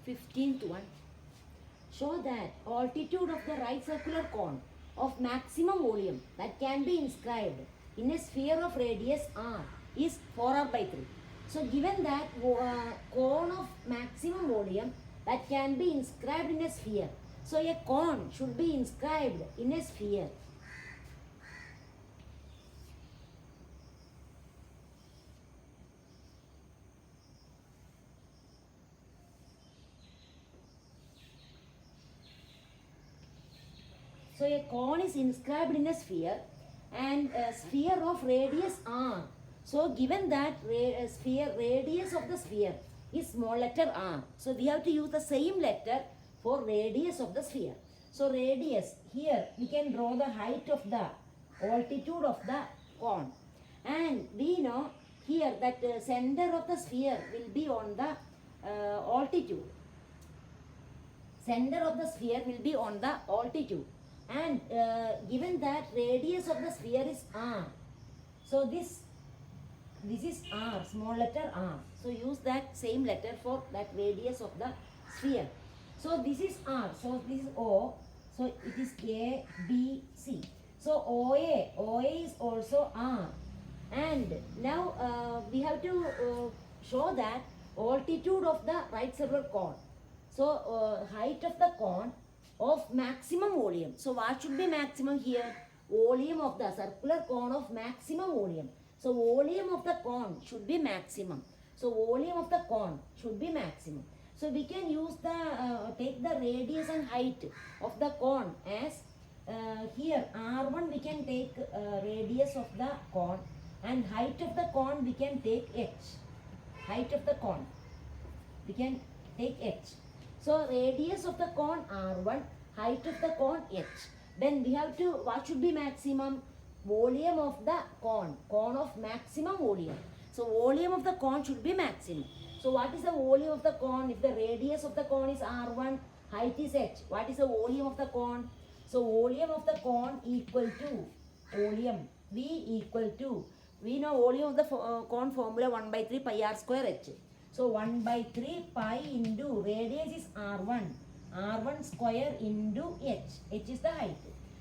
15th one. Show that altitude of the right circular cone of maximum volume that can be inscribed in a sphere of radius r is 4r by 3. So given that cone of maximum volume that can be inscribed in a sphere. So a cone should be inscribed in a sphere. So a cone is inscribed in a sphere and a sphere of radius r. So given that radius of the sphere is small letter r. So we have to use the same letter for radius of the sphere. So radius, here we can draw the height of the altitude of the cone. And we know here that the center of the sphere will be on the altitude. Center of the sphere will be on the altitude. And given that radius of the sphere is r, so this is r, small letter r. So use that same letter for that radius of the sphere. So this is r, so this is o, so it is a, b, c. So OA is also r. And now we have to show that altitude of the right circular cone. So height of the cone of maximum volume. So what should be maximum here? Volume of the circular cone of maximum volume. So volume of the cone should be maximum. So volume of the cone should be maximum. So we can use the take the radius and height of the cone as here r1 we can take radius of the cone, and height of the cone we can take h. Height of the cone we can take h. So radius of the cone r1, height of the cone h. Then we have to, what should be maximum? Volume of the cone of maximum volume. So volume of the cone should be maximum. So what is the volume of the cone? If the radius of the cone is r1, height is h. What is the volume of the cone? So volume of the cone equal to volume V equal to, we know volume of the cone formula 1 by 3 pi r square h. So 1 by 3 pi into radius is r1. R1 square into h. H is the height.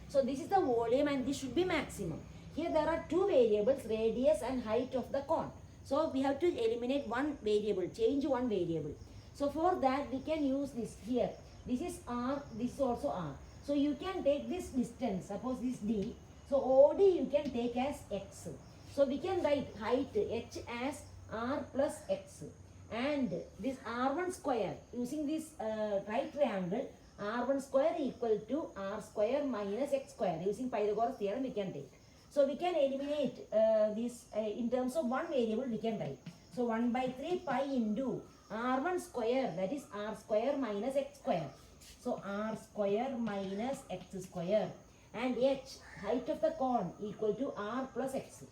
So this is the volume and this should be maximum. Here there are two variables, radius and height of the cone. So we have to eliminate one variable, change one variable. So for that we can use this here. This is r, this is also r. So you can take this distance, suppose this d. So OD you can take as x. So we can write height h as r plus x. And this r1 square, using this right triangle, r1 square equal to r square minus x square. Using Pythagoras theorem we can take. So we can eliminate this in terms of one variable we can write. So 1 by 3 pi into r1 square, that is r square minus x square. So r square minus x square. And h, height of the cone equal to r plus x.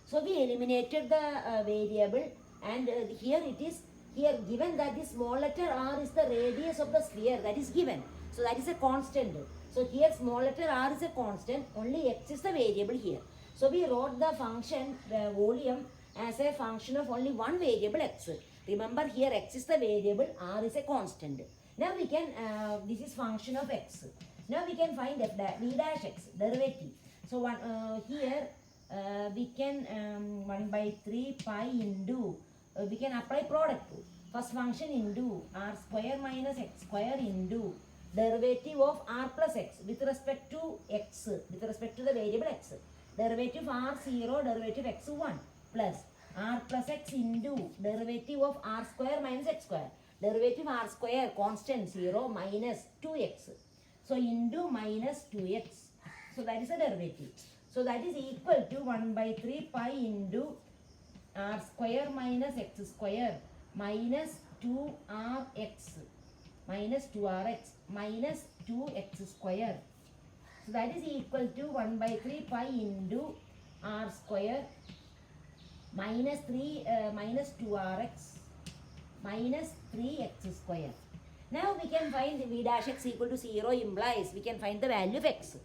So we eliminated the variable, and here it is, here given that the small letter r is the radius of the sphere, that is given. So that is a constant. So here small letter r is a constant, only x is the variable here. So we wrote the function, the volume, as a function of only one variable x. Remember here x is the variable, r is a constant. Now we can, this is function of x. Now we can find v dash x, derivative. So here we can 1 by 3 pi into, we can apply product rule. First function into r square minus x square into derivative of r plus x with respect to x, with respect to the variable x. Derivative r0, derivative x1 plus r plus x into derivative of r square minus x square. Derivative r square constant 0 minus 2x. So into minus 2x. So that is the derivative. So that is equal to 1 by 3 pi into r square minus x square minus 2rx minus 2rx minus 2x square. So that is equal to 1 by 3 pi into r square minus 2rx minus 3x square. Now we can find v dash x equal to 0 implies we can find the value of x.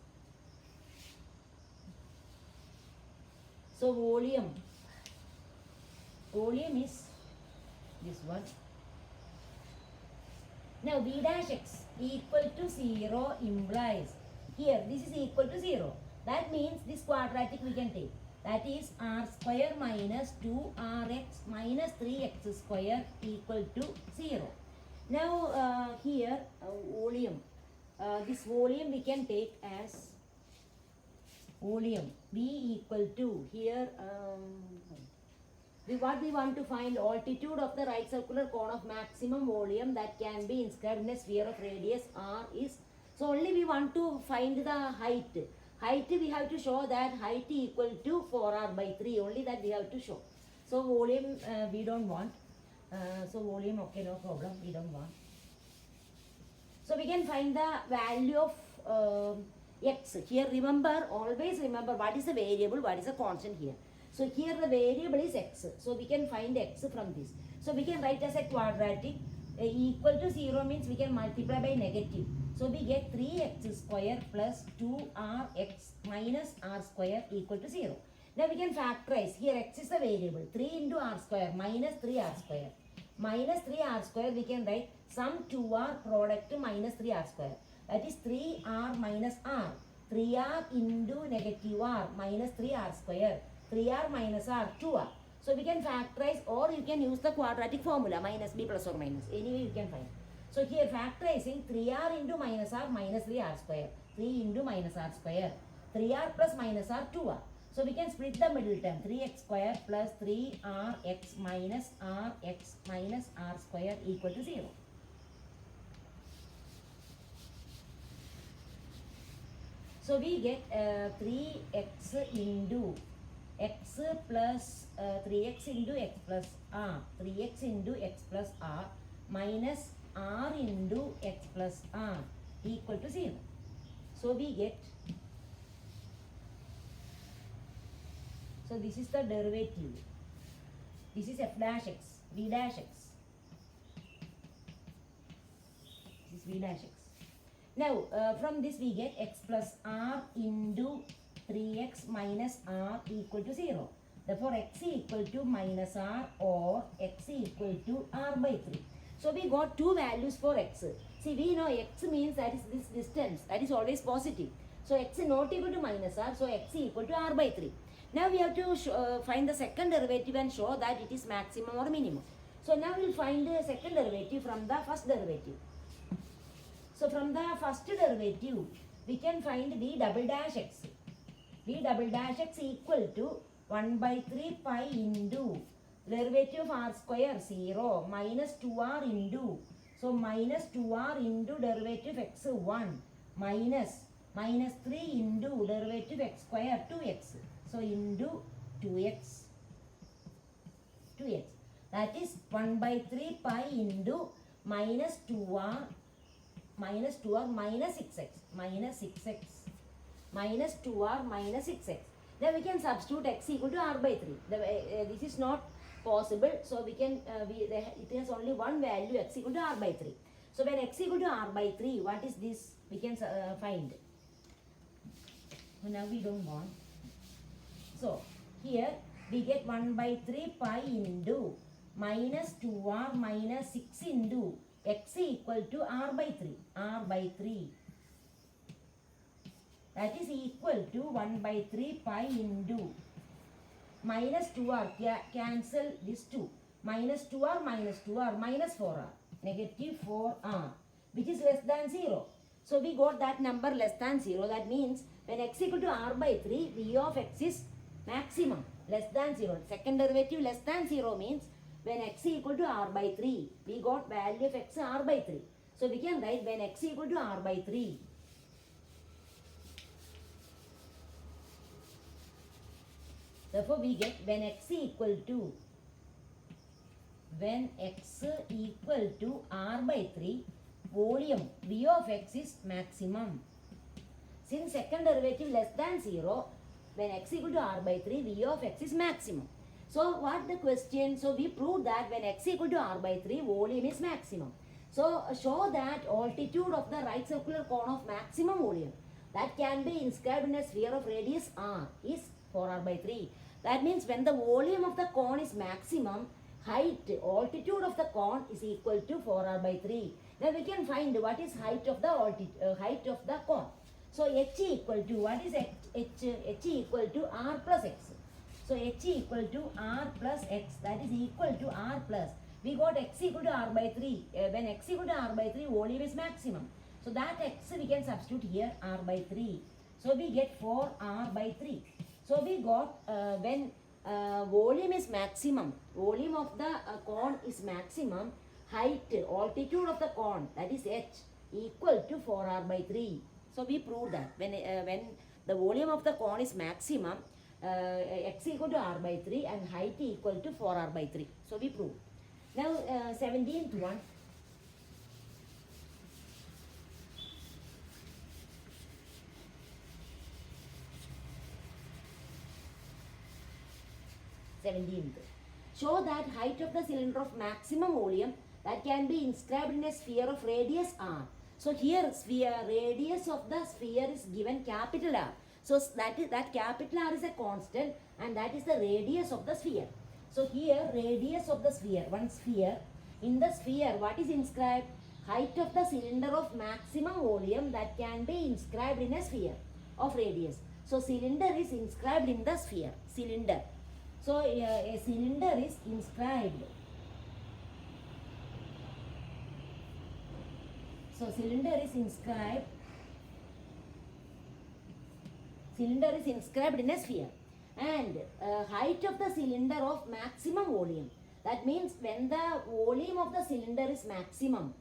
So volume is this one, Now v dash x equal to 0 implies here this is equal to 0. That means this quadratic we can take. That is r square minus 2rx minus 3x square equal to 0. Now here volume. This volume we can take as volume v equal to here what we want to find altitude of the right circular cone of maximum volume that can be inscribed in a sphere of radius r is, so only we want to find the height. Height we have to show that height equal to 4r by 3, only that we have to show. So volume we don't want. So volume okay, no problem, we don't want. So we can find the value of x. Here remember, always remember what is the variable, what is the constant here. So here the variable is x. So we can find x from this. So we can write as a quadratic. Equal to 0 means we can multiply by negative. So we get 3x square plus 2rx minus r square equal to 0. Now we can factorize. Here x is the variable. 3 into r square minus 3r square. Minus 3r square we can write sum 2r product minus 3r square. That is 3r minus r. 3r into negative r minus 3r square. 3r minus r, 2r. So we can factorize, or you can use the quadratic formula minus b plus or minus. Anyway you can find. So here factorizing 3r into minus r minus 3r square. 3 into minus r square. 3r plus minus r, 2r. So we can split the middle term. 3x square plus 3rx minus rx minus r square equal to 0. So we get 3x into x plus 3x into x plus r, 3x into x plus r minus r into x plus r equal to 0. So we get, so this is the derivative. This is f dash x, v dash x. This is v dash x. Now from this we get x plus r into 3x minus r equal to 0. Therefore x equal to minus r or x equal to r by 3. So we got two values for x. See, we know x means that is this distance, that is always positive. So x is not equal to minus r, so x equal to r by 3. Now we have to find the second derivative and show that it is maximum or minimum. So now we will find the second derivative from the first derivative. So from the first derivative we can find v double dash x. V double dash x equal to 1 by 3 pi into derivative of r square 0 minus 2r into, so minus 2r into derivative x 1 minus 3 into derivative x square 2x. So into 2x. That is 1 by 3 pi into minus 2r minus 6x minus 6x minus 2r minus 6x. Then we can substitute x equal to r by 3. This is not possible, so we can it has only one value, x equal to r by 3. So when x equal to r by 3, what is this? We can find. So now we don't want. So here we get 1 by 3 pi into minus 2r minus 6 into x equal to r by 3. R by 3. That is equal to 1 by 3 pi into minus 2r, cancel this 2. Minus 2r minus 2r minus 4r. Negative 4r, which is less than 0. So we got that number less than 0. That means when x equal to r by 3, v of x is maximum, less than 0. Second derivative less than 0 means when x equal to r by 3, we got value of x r by 3. So we can write when x equal to r by 3. Therefore we get when x equal to r by 3, volume v of x is maximum. Since second derivative less than 0, when x equal to r by 3, v of x is maximum. So what the question? So we proved that when x equal to r by 3, volume is maximum. So show that altitude of the right circular cone of maximum volume that can be inscribed in a sphere of radius r is 4r by 3. That means when the volume of the cone is maximum, height, altitude of the cone is equal to 4r by 3. Then we can find what is height of the height of the cone. So h equal to, what is h equal to r plus x. So h equal to r plus x, that is equal to r plus, we got x equal to r by 3. When x equal to r by 3, volume is maximum. So that x we can substitute here r by 3. So we get 4r by 3. So we got when volume is maximum, volume of the cone is maximum, height, altitude of the cone, that is h, equal to 4r by 3. So we proved that when the volume of the cone is maximum, x equal to r by 3 and height equal to 4r by 3. So we proved. Now 17th one. Show that height of the cylinder of maximum volume that can be inscribed in a sphere of radius r. So here radius of the sphere is given capital R. So that capital R is a constant and that is the radius of the sphere. So here radius of the sphere, one sphere. In the sphere, what is inscribed? Height of the cylinder of maximum volume that can be inscribed in a sphere of radius. So cylinder is inscribed in the sphere. Cylinder. So a cylinder is inscribed. So cylinder is inscribed. Cylinder is inscribed in a sphere. And height of the cylinder of maximum volume. That means when the volume of the cylinder is maximum.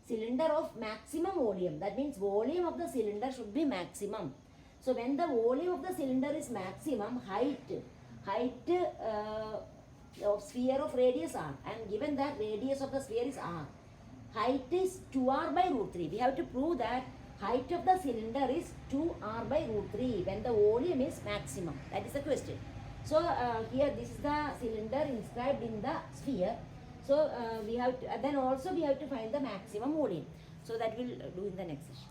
Cylinder of maximum volume. That means volume of the cylinder should be maximum. So when the volume of the cylinder is maximum, height of sphere of radius r, and given that radius of the sphere is r, height is 2r by root 3. We have to prove that height of the cylinder is 2r by root 3 when the volume is maximum. That is the question. So here this is the cylinder inscribed in the sphere. So we have to, then also we have to find the maximum volume. So that we'll do in the next session.